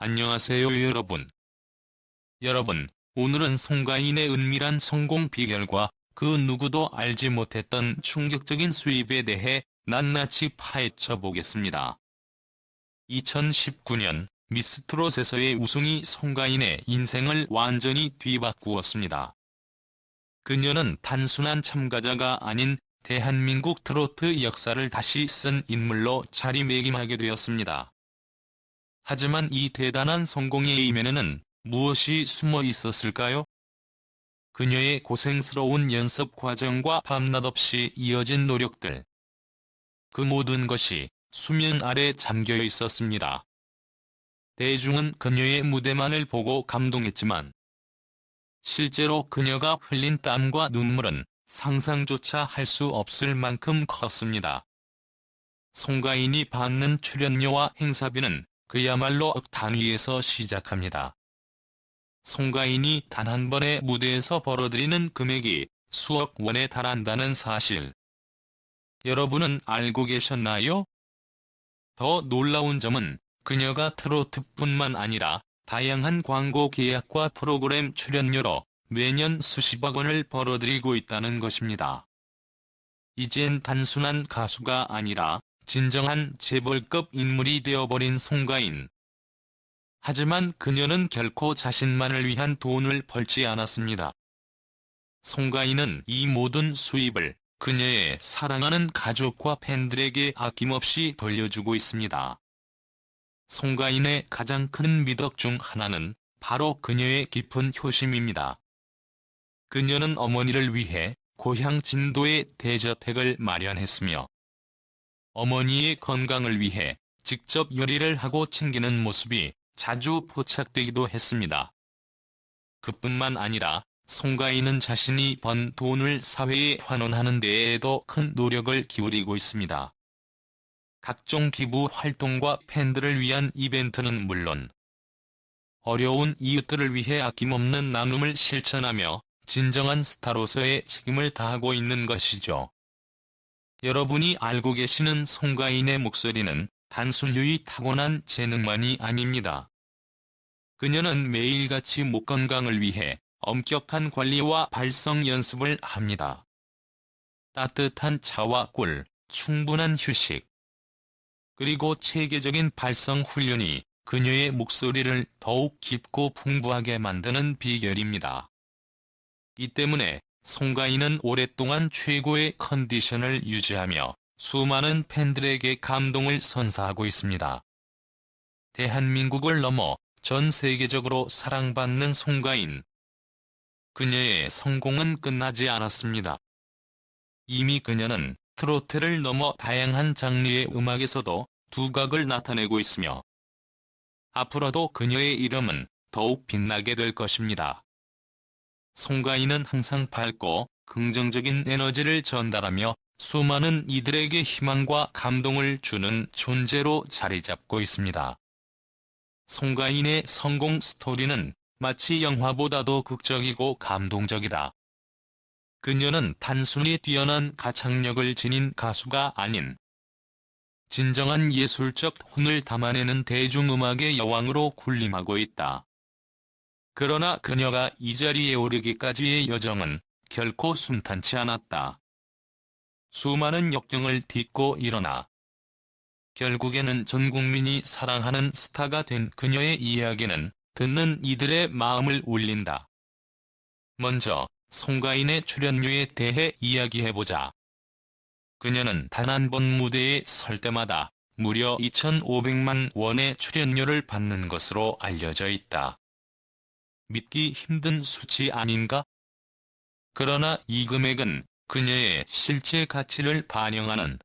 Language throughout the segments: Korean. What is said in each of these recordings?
안녕하세요 여러분, 오늘은 송가인의 은밀한 성공 비결과 그 누구도 알지 못했던 충격적인 수입에 대해 낱낱이 파헤쳐 보겠습니다. 2019년 미스트롯에서의 우승이 송가인의 인생을 완전히 뒤바꾸었습니다. 그녀는 단순한 참가자가 아닌 대한민국 트로트 역사를 다시 쓴 인물로 자리매김하게 되었습니다. 하지만 이 대단한 성공의 이면에는 무엇이 숨어 있었을까요? 그녀의 고생스러운 연습 과정과 밤낮 없이 이어진 노력들. 그 모든 것이 수면 아래 잠겨 있었습니다. 대중은 그녀의 무대만을 보고 감동했지만 실제로 그녀가 흘린 땀과 눈물은 상상조차 할 수 없을 만큼 컸습니다. 송가인이 받는 출연료와 행사비는 그야말로 억 단위에서 시작합니다. 송가인이 단 한 번의 무대에서 벌어들이는 금액이 수억 원에 달한다는 사실. 여러분은 알고 계셨나요? 더 놀라운 점은 그녀가 트로트뿐만 아니라 다양한 광고 계약과 프로그램 출연료로 매년 수십억 원을 벌어들이고 있다는 것입니다. 이젠 단순한 가수가 아니라 진정한 재벌급 인물이 되어버린 송가인. 하지만 그녀는 결코 자신만을 위한 돈을 벌지 않았습니다. 송가인은 이 모든 수입을 그녀의 사랑하는 가족과 팬들에게 아낌없이 돌려주고 있습니다. 송가인의 가장 큰 미덕 중 하나는 바로 그녀의 깊은 효심입니다. 그녀는 어머니를 위해 고향 진도에 대저택을 마련했으며 어머니의 건강을 위해 직접 요리를 하고 챙기는 모습이 자주 포착되기도 했습니다. 그뿐만 아니라 송가인은 자신이 번 돈을 사회에 환원하는 데에도 큰 노력을 기울이고 있습니다. 각종 기부 활동과 팬들을 위한 이벤트는 물론 어려운 이웃들을 위해 아낌없는 나눔을 실천하며 진정한 스타로서의 책임을 다하고 있는 것이죠. 여러분이 알고 계시는 송가인의 목소리는 단순히 타고난 재능만이 아닙니다. 그녀는 매일같이 목 건강을 위해 엄격한 관리와 발성 연습을 합니다. 따뜻한 차와 꿀, 충분한 휴식, 그리고 체계적인 발성 훈련이 그녀의 목소리를 더욱 깊고 풍부하게 만드는 비결입니다. 이 때문에 송가인은 오랫동안 최고의 컨디션을 유지하며 수많은 팬들에게 감동을 선사하고 있습니다. 대한민국을 넘어 전 세계적으로 사랑받는 송가인. 그녀의 성공은 끝나지 않았습니다. 이미 그녀는 트로트를 넘어 다양한 장르의 음악에서도 두각을 나타내고 있으며 앞으로도 그녀의 이름은 더욱 빛나게 될 것입니다. 송가인은 항상 밝고 긍정적인 에너지를 전달하며 수많은 이들에게 희망과 감동을 주는 존재로 자리 잡고 있습니다. 송가인의 성공 스토리는 마치 영화보다도 극적이고 감동적이다. 그녀는 단순히 뛰어난 가창력을 지닌 가수가 아닌 진정한 예술적 혼을 담아내는 대중음악의 여왕으로 군림하고 있다. 그러나 그녀가 이 자리에 오르기까지의 여정은 결코 순탄치 않았다. 수많은 역경을 딛고 일어나 결국에는 전 국민이 사랑하는 스타가 된 그녀의 이야기는 듣는 이들의 마음을 울린다. 먼저 송가인의 출연료에 대해 이야기해보자. 그녀는 단 한 번 무대에 설 때마다 무려 2,500만 원의 출연료를 받는 것으로 알려져 있다. 믿기 힘든 수치 아닌가? 그러나 이 금액은 그녀의 실제 가치를 반영하는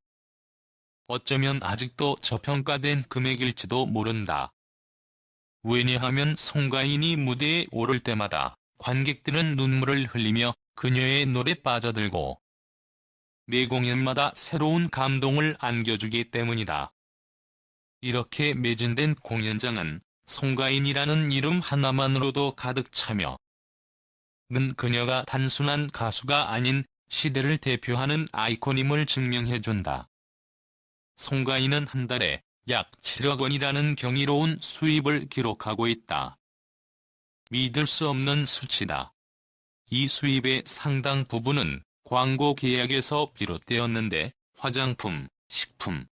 어쩌면 아직도 저평가된 금액일지도 모른다. 왜냐하면 송가인이 무대에 오를 때마다 관객들은 눈물을 흘리며 그녀의 노래에 빠져들고 매 공연마다 새로운 감동을 안겨주기 때문이다. 이렇게 매진된 공연장은 송가인이라는 이름 하나만으로도 가득 차며 는 그녀가 단순한 가수가 아닌 시대를 대표하는 아이콘임을 증명해준다. 송가인은 한 달에 약 7억 원이라는 경이로운 수입을 기록하고 있다. 믿을 수 없는 수치다. 이 수입의 상당 부분은 광고 계약에서 비롯되었는데 화장품, 식품,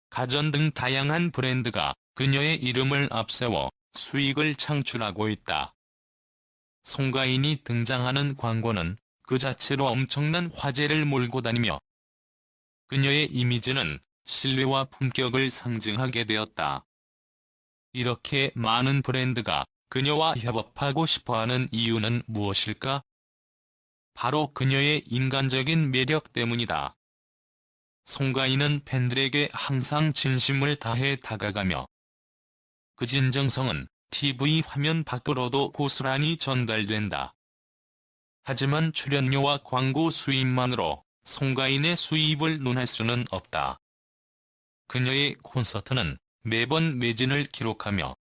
가전 등 다양한 브랜드가 그녀의 이름을 앞세워 수익을 창출하고 있다. 송가인이 등장하는 광고는 그 자체로 엄청난 화제를 몰고 다니며 그녀의 이미지는 신뢰와 품격을 상징하게 되었다. 이렇게 많은 브랜드가 그녀와 협업하고 싶어하는 이유는 무엇일까? 바로 그녀의 인간적인 매력 때문이다. 송가인은 팬들에게 항상 진심을 다해 다가가며 그 진정성은 TV 화면 밖으로도 고스란히 전달된다. 하지만 출연료와 광고 수입만으로 송가인의 수입을 논할 수는 없다. 그녀의 콘서트는 매번 매진을 기록하며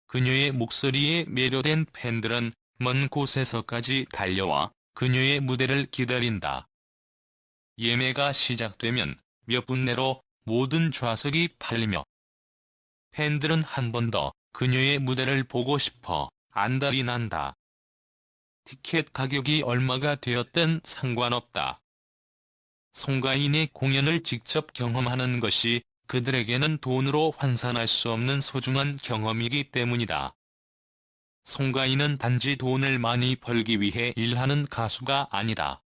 그녀의 목소리에 매료된 팬들은 먼 곳에서까지 달려와 그녀의 무대를 기다린다. 예매가 시작되면 몇 분 내로 모든 좌석이 팔리며 팬들은 한 번 더 그녀의 무대를 보고 싶어 안달이 난다. 티켓 가격이 얼마가 되었든 상관없다. 송가인의 공연을 직접 경험하는 것이 그들에게는 돈으로 환산할 수 없는 소중한 경험이기 때문이다. 송가인은 단지 돈을 많이 벌기 위해 일하는 가수가 아니다.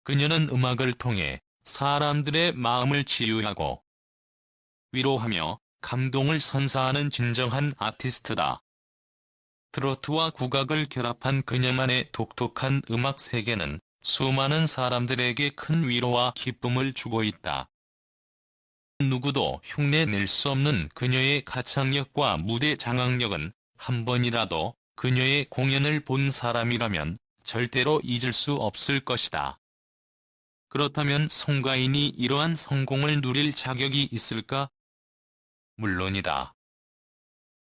그녀는 음악을 통해 사람들의 마음을 치유하고 위로하며 감동을 선사하는 진정한 아티스트다. 트로트와 국악을 결합한 그녀만의 독특한 음악 세계는 수많은 사람들에게 큰 위로와 기쁨을 주고 있다. 누구도 흉내낼 수 없는 그녀의 가창력과 무대 장악력은 한 번이라도 그녀의 공연을 본 사람이라면 절대로 잊을 수 없을 것이다. 그렇다면 송가인이 이러한 성공을 누릴 자격이 있을까? 물론이다.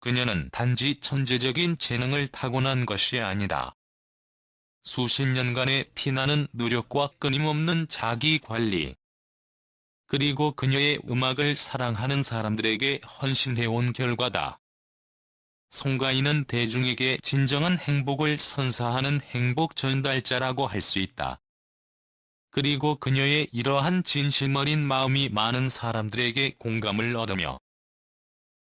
그녀는 단지 천재적인 재능을 타고난 것이 아니다. 수십 년간의 피나는 노력과 끊임없는 자기-관리, 그리고 그녀의 음악을 사랑하는 사람들에게 헌신해온 결과다. 송가인은 대중에게 진정한 행복을 선사하는 행복 전달자라고 할 수 있다. 그리고 그녀의 이러한 진심 어린 마음이 많은 사람들에게 공감을 얻으며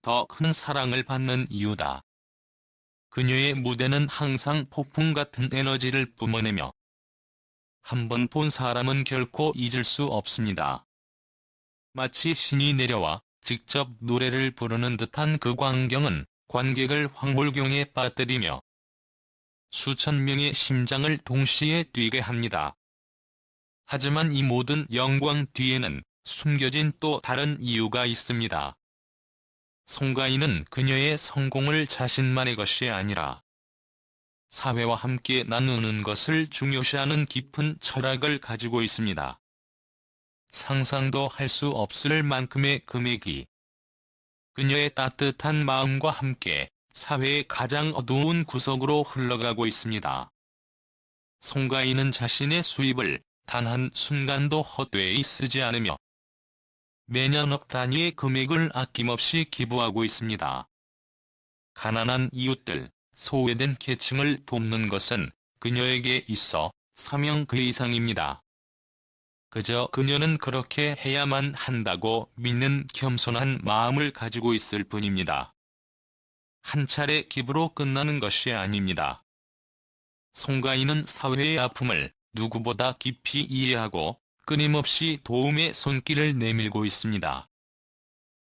더 큰 사랑을 받는 이유다. 그녀의 무대는 항상 폭풍 같은 에너지를 뿜어내며 한 번 본 사람은 결코 잊을 수 없습니다. 마치 신이 내려와 직접 노래를 부르는 듯한 그 광경은 관객을 황홀경에 빠뜨리며 수천 명의 심장을 동시에 뛰게 합니다. 하지만 이 모든 영광 뒤에는 숨겨진 또 다른 이유가 있습니다. 송가인은 그녀의 성공을 자신만의 것이 아니라 사회와 함께 나누는 것을 중요시하는 깊은 철학을 가지고 있습니다. 상상도 할 수 없을 만큼의 금액이 그녀의 따뜻한 마음과 함께 사회의 가장 어두운 구석으로 흘러가고 있습니다. 송가인은 자신의 수입을 단 한 순간도 헛되이 쓰지 않으며 매년 억 단위의 금액을 아낌없이 기부하고 있습니다. 가난한 이웃들, 소외된 계층을 돕는 것은 그녀에게 있어 사명 그 이상입니다. 그저 그녀는 그렇게 해야만 한다고 믿는 겸손한 마음을 가지고 있을 뿐입니다. 한 차례 기부로 끝나는 것이 아닙니다. 송가인은 사회의 아픔을 누구보다 깊이 이해하고 끊임없이 도움의 손길을 내밀고 있습니다.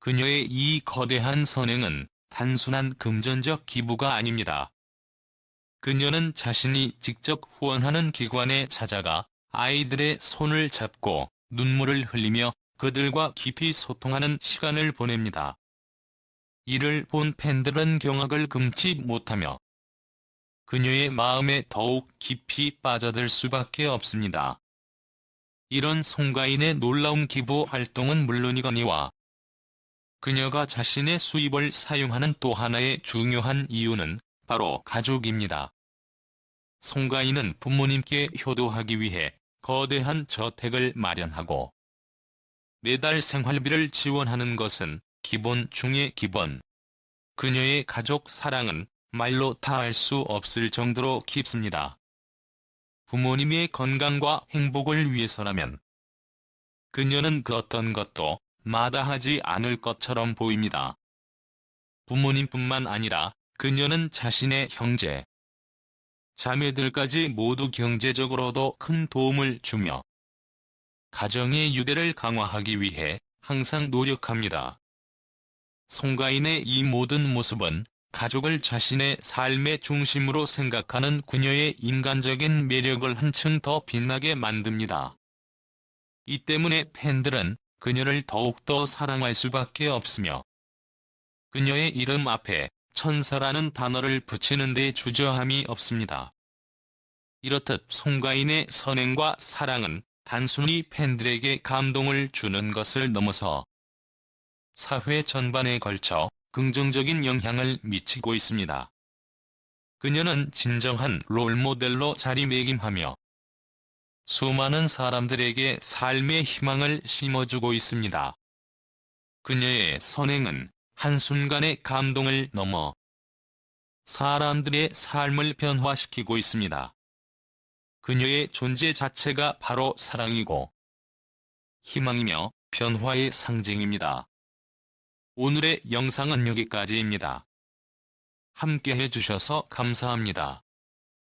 그녀의 이 거대한 선행은 단순한 금전적 기부가 아닙니다. 그녀는 자신이 직접 후원하는 기관에 찾아가 아이들의 손을 잡고 눈물을 흘리며 그들과 깊이 소통하는 시간을 보냅니다. 이를 본 팬들은 경악을 금치 못하며 그녀의 마음에 더욱 깊이 빠져들 수밖에 없습니다. 이런 송가인의 놀라운 기부 활동은 물론이거니와 그녀가 자신의 수입을 사용하는 또 하나의 중요한 이유는 바로 가족입니다. 송가인은 부모님께 효도하기 위해 거대한 저택을 마련하고 매달 생활비를 지원하는 것은 기본 중의 기본. 그녀의 가족 사랑은 말로 다 알 수 없을 정도로 깊습니다. 부모님의 건강과 행복을 위해서라면 그녀는 그 어떤 것도 마다하지 않을 것처럼 보입니다. 부모님뿐만 아니라 그녀는 자신의 형제, 자매들까지 모두 경제적으로도 큰 도움을 주며 가정의 유대를 강화하기 위해 항상 노력합니다. 송가인의 이 모든 모습은 가족을 자신의 삶의 중심으로 생각하는 그녀의 인간적인 매력을 한층 더 빛나게 만듭니다. 이 때문에 팬들은 그녀를 더욱더 사랑할 수밖에 없으며 그녀의 이름 앞에 천사라는 단어를 붙이는 데 주저함이 없습니다. 이렇듯 송가인의 선행과 사랑은 단순히 팬들에게 감동을 주는 것을 넘어서 사회 전반에 걸쳐 긍정적인 영향을 미치고 있습니다. 그녀는 진정한 롤모델로 자리매김하며 수많은 사람들에게 삶의 희망을 심어주고 있습니다. 그녀의 선행은 한순간의 감동을 넘어 사람들의 삶을 변화시키고 있습니다. 그녀의 존재 자체가 바로 사랑이고 희망이며 변화의 상징입니다. 오늘의 영상은 여기까지입니다. 함께 해주셔서 감사합니다.